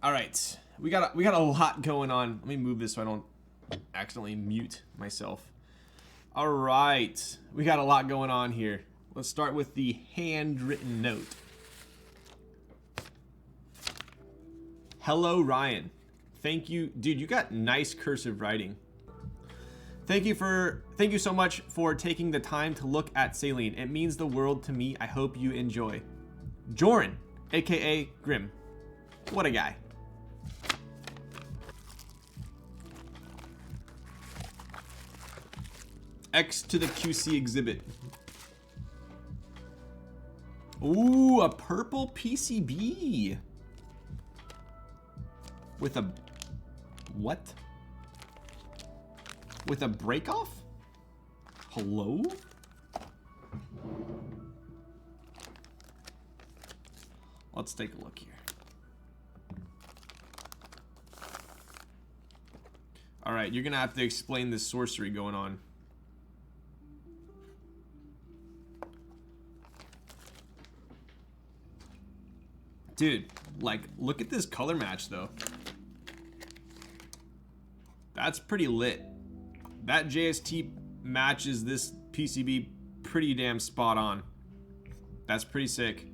All right, we got a lot going on. Let me move this so I don't accidentally mute myself. All right, we got a lot going on here. Let's start with the handwritten note. Hello, Ryan. Thank you, dude. You got nice cursive writing. Thank you so much for taking the time to look at Salene. It means the world to me. I hope you enjoy. Joran, aka Grimm. What a guy. X to the QC exhibit. Ooh, a purple PCB. With a... what? With a break off? Hello? Let's take a look here. Alright, you're gonna have to explain this sorcery going on. Dude, like, look at this color match, though. That's pretty lit. That JST matches this PCB pretty damn spot on. That's pretty sick.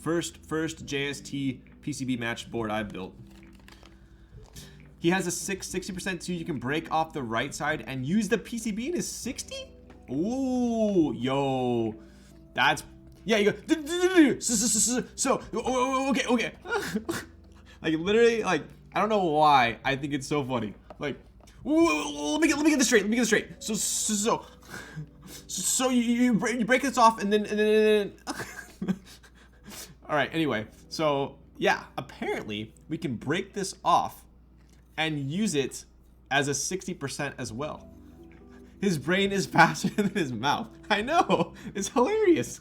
First JST PCB match board I've built. He has a 60% too. You can break off the right side and use the PCB in his 60? Ooh, yo. That's... yeah, you go... so okay. Like, literally, like, I don't know why I think it's so funny. Like, let me get this straight. So you break this off and then all right, anyway, so yeah, apparently we can break this off and use it as a 60% as well. His brain is faster than his mouth. I know, it's hilarious.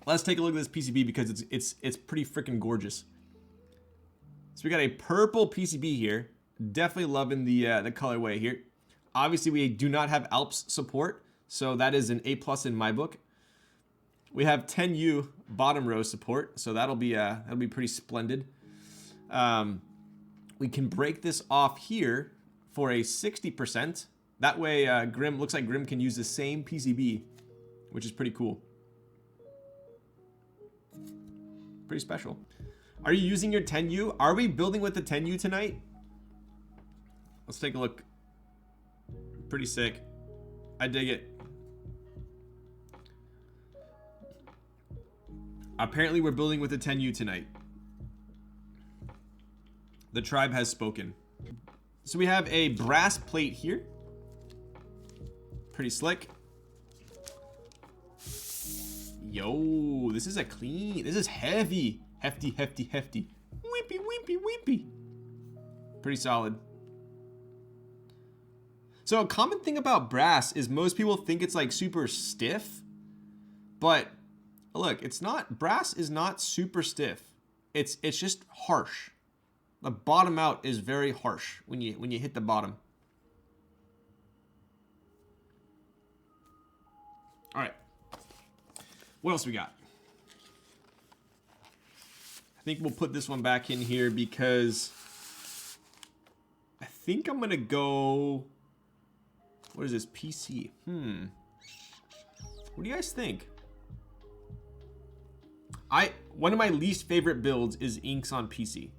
Let's take a look at this PCB because it's pretty freaking gorgeous. So we got a purple PCB here. Definitely loving the colorway here. Obviously, we do not have Alps support, so that is an A+ in my book. We have 10U bottom row support, so that'll be pretty splendid. We can break this off here for a 60%. That way, Grimm looks like Grimm can use the same PCB, which is pretty cool. Pretty special. Are you using your 10U? Are we building with the 10U tonight? Let's take a look. Pretty sick. I dig it. Apparently we're building with the 10U tonight. The tribe has spoken. So we have a brass plate here. Pretty slick. Yo, this is a clean, this is heavy. Hefty. Wimpy. Pretty solid. So a common thing about brass is most people think it's like super stiff, but look, it's not. Brass is not super stiff. It's just harsh. The bottom out is very harsh when you hit the bottom. All right. What else we got? I think we'll put this one back in here because I think I'm gonna go. What is this? PC. What do you guys think? One of my least favorite builds is inks on PC.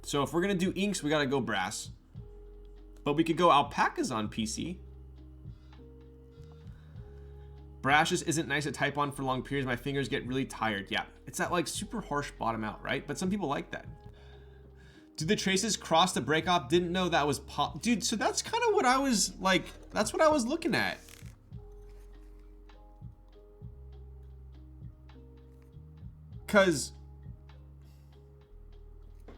So if we're gonna do inks, we gotta go brass. But we could go alpacas on PC. Brass just isn't nice to type on for long periods. My fingers get really tired. Yeah, it's that like super harsh bottom out, right? But some people like that. Do the traces cross the break off? Didn't know that was dude, so that's kind of what I was like, that's what I was looking at. Cause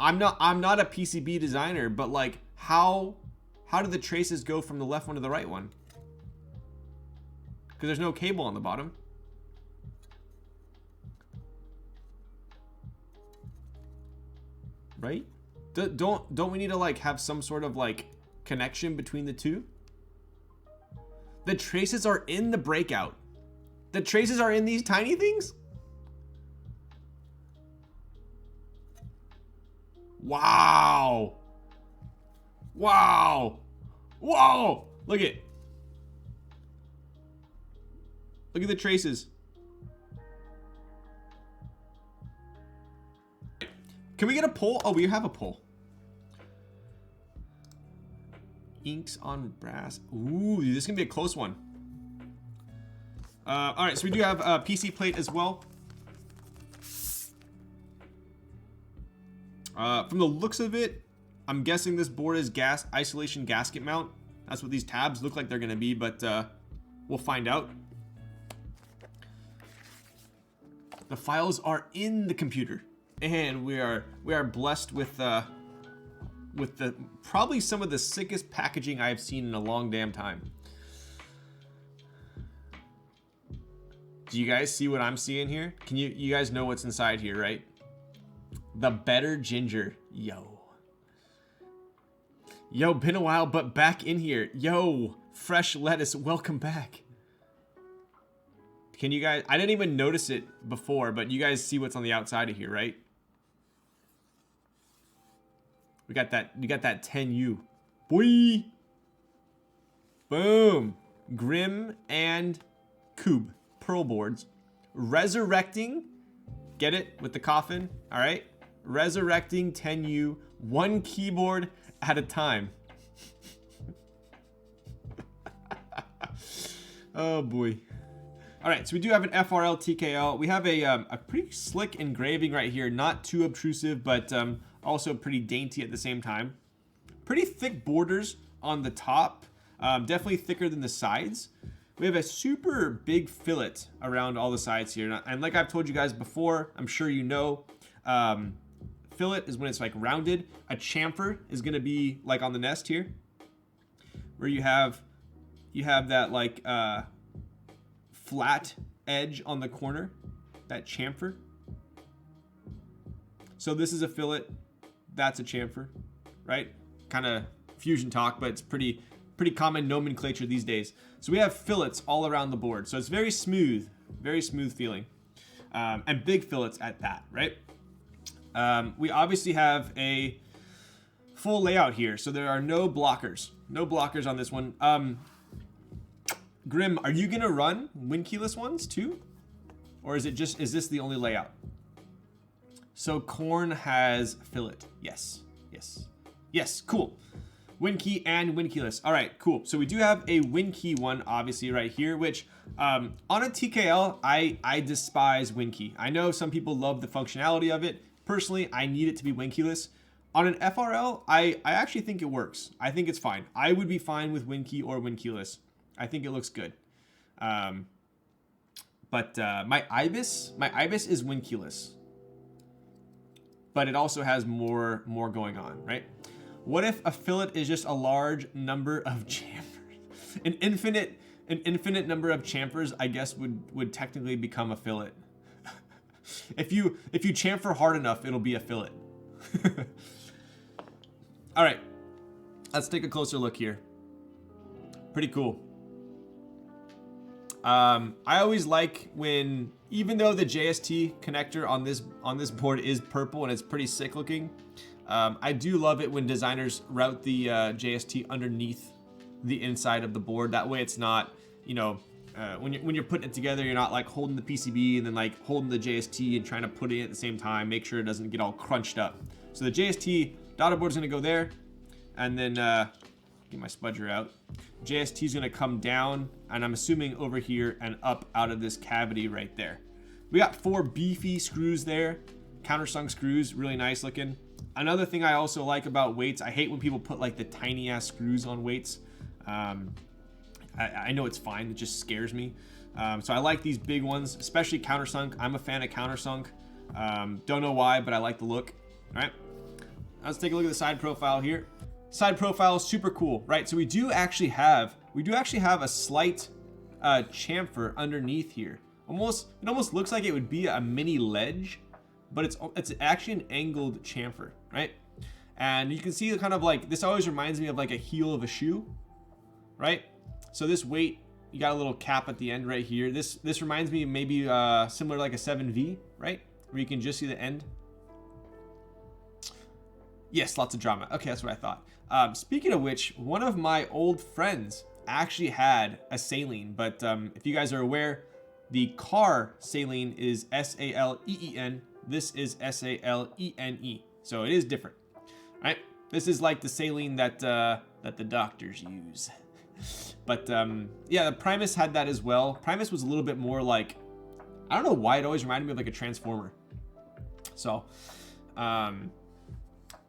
I'm not a PCB designer, but like how do the traces go from the left one to the right one? Because there's no cable on the bottom. Right? Don't we need to like have some sort of like connection between the two? The traces are in the breakout. The traces are in these tiny things? Wow. Wow. Whoa. Look at the traces. Can we get a poll? Oh, we have a poll. Inks on brass. Ooh, this is gonna be a close one. All right, so we do have a PC plate as well. From the looks of it, I'm guessing this board is gas isolation gasket mount. That's what these tabs look like they're gonna be, but we'll find out. The files are in the computer, and we are blessed with the probably some of the sickest packaging I've seen in a long damn time. Do you guys see what I'm seeing here? Can you guys know what's inside here, right? The better ginger. Yo, been a while, but back in here. Yo, fresh lettuce, welcome back. Can you guys, I didn't even notice it before, but you guys see what's on the outside of here, right? We got that 10u. Boy! Boom! Grimm and Cube pearl boards. Resurrecting, get it with the coffin, all right? Resurrecting 10u, one keyboard at a time. Oh boy. All right, so we do have an FRL TKL. We have a pretty slick engraving right here, not too obtrusive, but also pretty dainty at the same time. Pretty thick borders on the top, definitely thicker than the sides. We have a super big fillet around all the sides here, and like I've told you guys before, I'm sure you know, fillet is when it's like rounded. A chamfer is gonna be like on the nest here, where you have that like flat edge on the corner, that chamfer. So this is a fillet, that's a chamfer, right? Kind of fusion talk, but it's pretty common nomenclature these days. So we have fillets all around the board. So it's very smooth feeling, and big fillets at that, right? We obviously have a full layout here, so there are no blockers on this one. Grimm, are you gonna run win keyless ones too? Or is this the only layout? So corn has fillet. Yes, cool. Win key and win keyless. All right, cool. So we do have a win key one, obviously right here, which on a TKL, I despise win key. I know some people love the functionality of it. Personally, I need it to be win keyless. On an FRL, I actually think it works. I think it's fine. I would be fine with win key or win keyless. I think it looks good. But my Ibis is win keyless. But it also has more going on, right? What if a fillet is just a large number of chamfers? An infinite number of chamfers, I guess, would technically become a fillet. If you chamfer hard enough, it'll be a fillet. All right, let's take a closer look here. Pretty cool. I always like when, even though the JST connector on this board is purple and it's pretty sick looking, I do love it when designers route the JST underneath the inside of the board. That way it's not, you know, when you're putting it together, you're not like holding the PCB and then like holding the JST and trying to put it in at the same time. Make sure it doesn't get all crunched up. So the JST daughter board is gonna go there, and then get my spudger out. JST is gonna come down, and I'm assuming over here and up out of this cavity right there. We got 4 beefy screws there, countersunk screws, really nice looking. Another thing I also like about weights, I hate when people put like the tiny ass screws on weights. I know it's fine, it just scares me. So I like these big ones, especially countersunk. I'm a fan of countersunk. Don't know why, but I like the look. All right, let's take a look at the side profile here. Side profile is super cool, right? So we do actually have a slight chamfer underneath here. It almost looks like it would be a mini ledge, but it's actually an angled chamfer, right? And you can see kind of like, this always reminds me of like a heel of a shoe, right? So this weight, you got a little cap at the end right here. This reminds me of maybe similar like a 7V, right? Where you can just see the end. Yes, lots of drama. Okay, that's what I thought. Speaking of which, one of my old friends actually had a Salene, but if you guys are aware, the car Salene is S-A-L-E-E-N. This is S-A-L-E-N-E. So it is different, right? This is like the Salene that the doctors use. But yeah, the Primus had that as well. Primus was a little bit more like, I don't know why it always reminded me of like a Transformer. So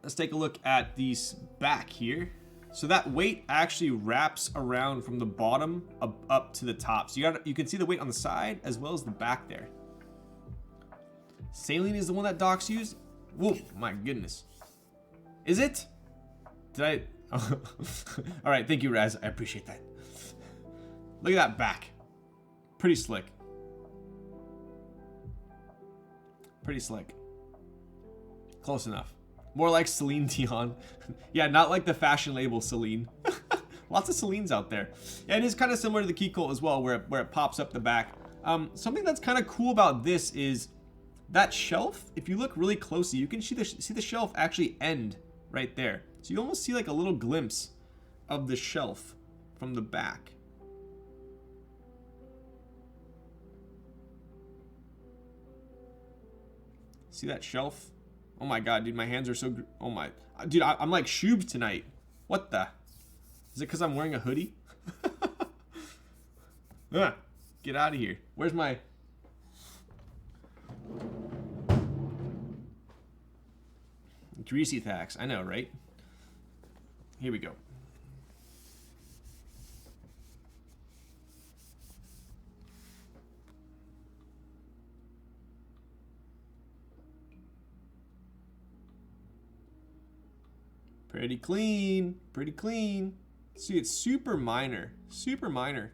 let's take a look at these back here. So that weight actually wraps around from the bottom up to the top. So you can see the weight on the side as well as the back there. Salene is the one that docs use. Whoa, my goodness. Is it? Did I? Oh. All right, thank you, Raz. I appreciate that. Look at that back. Pretty slick. Pretty slick. Close enough. More like Celine Dion. Yeah, not like the fashion label Celine. Lots of Celenes out there. Yeah, it is kind of similar to the Key Colt as well, where it pops up the back. Something that's kind of cool about this is that shelf. If you look really closely, you can see the shelf actually end right there. So you almost see like a little glimpse of the shelf from the back. See that shelf? Oh my god, dude, my hands are so... Oh my... Dude, I'm like Shoob tonight. What the... Is it because I'm wearing a hoodie? Get out of here. Where's my... Greasy Thax. I know, right? Here we go. Pretty clean, pretty clean. See, it's super minor, super minor.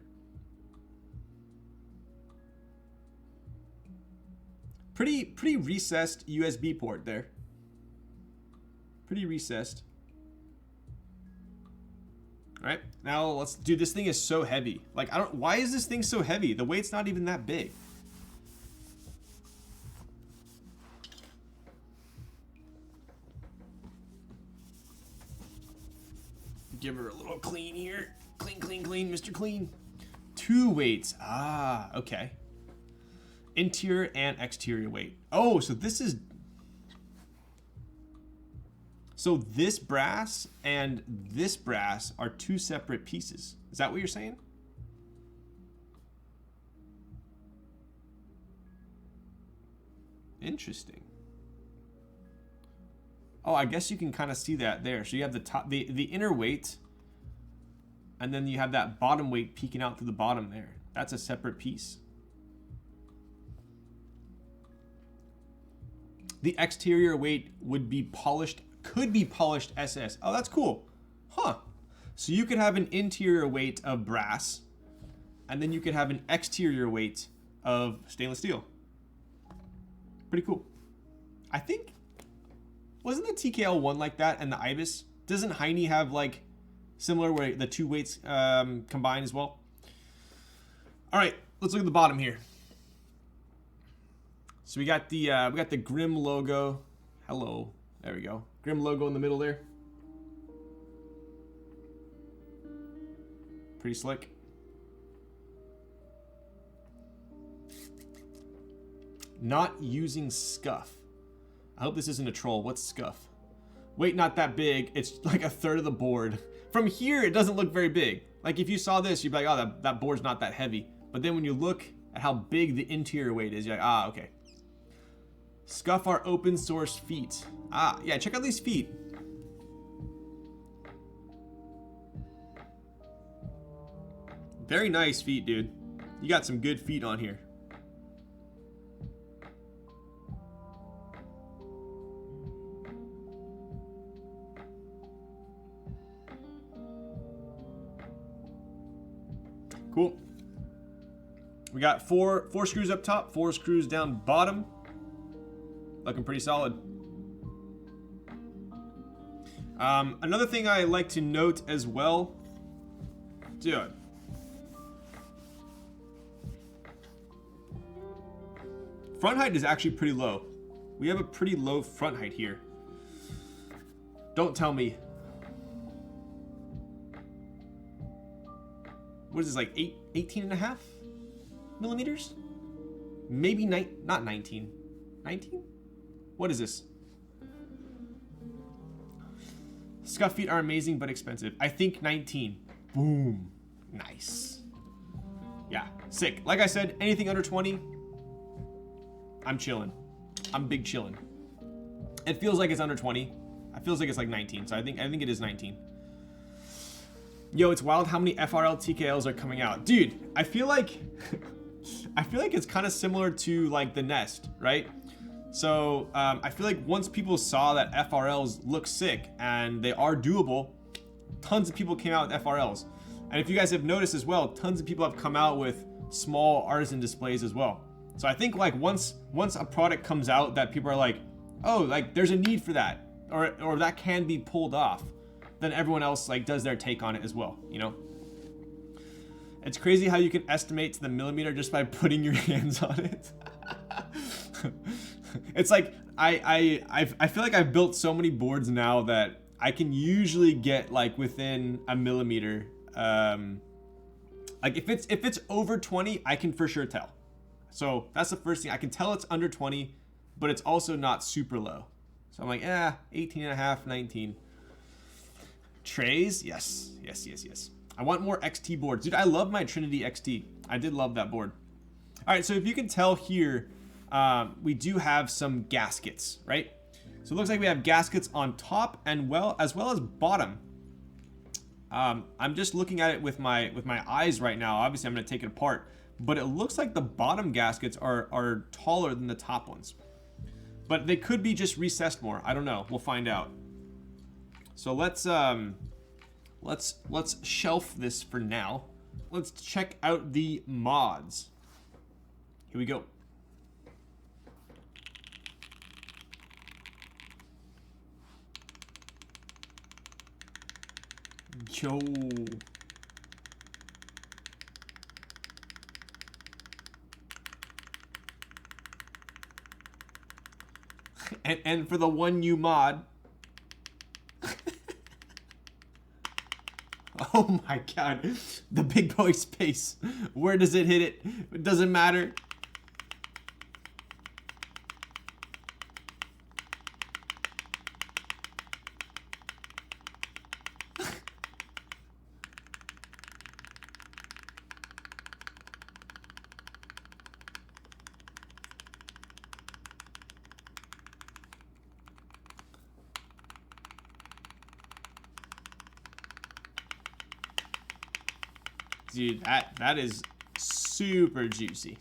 Pretty recessed USB port there. Pretty recessed. All right, now let's do, this thing is so heavy. Like, why is this thing so heavy? The weight's not even that big. Give her a little clean here. Clean, clean, clean, Mr. Clean. 2 weights. Ah, okay. Interior and exterior weight. Oh, so this is... So this brass and this brass are 2 separate pieces. Is that what you're saying? Interesting. Oh, I guess you can kind of see that there. So you have the top, the inner weight, and then you have that bottom weight peeking out through the bottom there. That's a separate piece. The exterior weight would be polished, could be polished SS. Oh, that's cool. Huh. So you could have an interior weight of brass, and then you could have an exterior weight of stainless steel. Pretty cool. I think... Wasn't the TKL one like that, and the Ibis? Doesn't Heine have like similar where the 2 weights combine as well? All right, let's look at the bottom here. So we got the Grimm logo. Hello, there we go. Grimm logo in the middle there. Pretty slick. Not using scuff. I hope this isn't a troll. What's scuff? Weight not that big. It's like 1/3 of the board. From here, it doesn't look very big. Like if you saw this, you'd be like, oh, that board's not that heavy. But then when you look at how big the interior weight is, you're like, ah, okay. Scuff are open source feet. Ah, yeah, check out these feet. Very nice feet, dude. You got some good feet on here. Cool. We got four screws up top, 4 screws down bottom. Looking pretty solid. Another thing I like to note as well, dude. Front height is actually pretty low. We have a pretty low front height here. Don't tell me. What is this, like 18 and a half millimeters? Maybe not 19. 19? What is this? Scuff feet are amazing but expensive. I think 19. Boom. Nice. Yeah, sick. Like I said, anything under 20, I'm chilling. I'm big chilling. It feels like it's under 20. It feels like it's like 19, so I think it is 19. Yo, it's wild how many FRL TKLs are coming out. Dude, I feel like it's kind of similar to like the Nest, right? So I feel like once people saw that FRLs look sick and they are doable, tons of people came out with FRLs. And if you guys have noticed as well, tons of people have come out with small artisan displays as well. So I think like once a product comes out that people are like, oh, like there's a need for that, or that can be pulled off, then everyone else like does their take on it as well, you know? It's crazy how you can estimate to the millimeter just by putting your hands on it. It's like I feel like I've built so many boards now that I can usually get like within a millimeter. Like if it's over 20, I can for sure tell. So that's the first thing. I can tell it's under 20, but it's also not super low. So I'm like, 18 and a half, 19. Trays, yes. I want more XT boards. Dude, I love my Trinity XT. I did love that board. All right, so if you can tell here, we do have some gaskets, right? So it looks like we have gaskets on top and as well as bottom. I'm just looking at it with my eyes right now. Obviously, I'm going to take it apart, but it looks like the bottom gaskets are taller than the top ones. But they could be just recessed more. I don't know. We'll find out. So let's shelf this for now. Let's check out the mods. Here we go. Yo. And for the 10u mod. Oh my god. The big boy space. Where does it hit it? It doesn't matter. Dude, that is super juicy.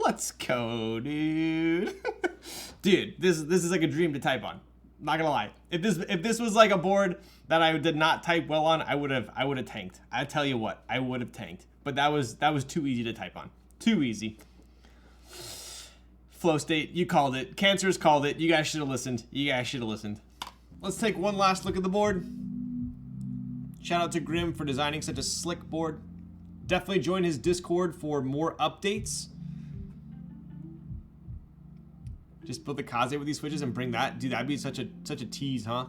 Let's go, dude. Dude, this is like a dream to type on. Not gonna lie. If this was like a board that I did not type well on, I would have tanked. I tell you what, I would have tanked. But that was too easy to type on. Too easy. Flow state, you called it. Cancers called it. You guys should have listened. Let's take one last look at the board. Shout out to Grimm for designing such a slick board. Definitely join his Discord for more updates. Just build the Kaze with these switches and bring that. Dude, that'd be such a tease, huh?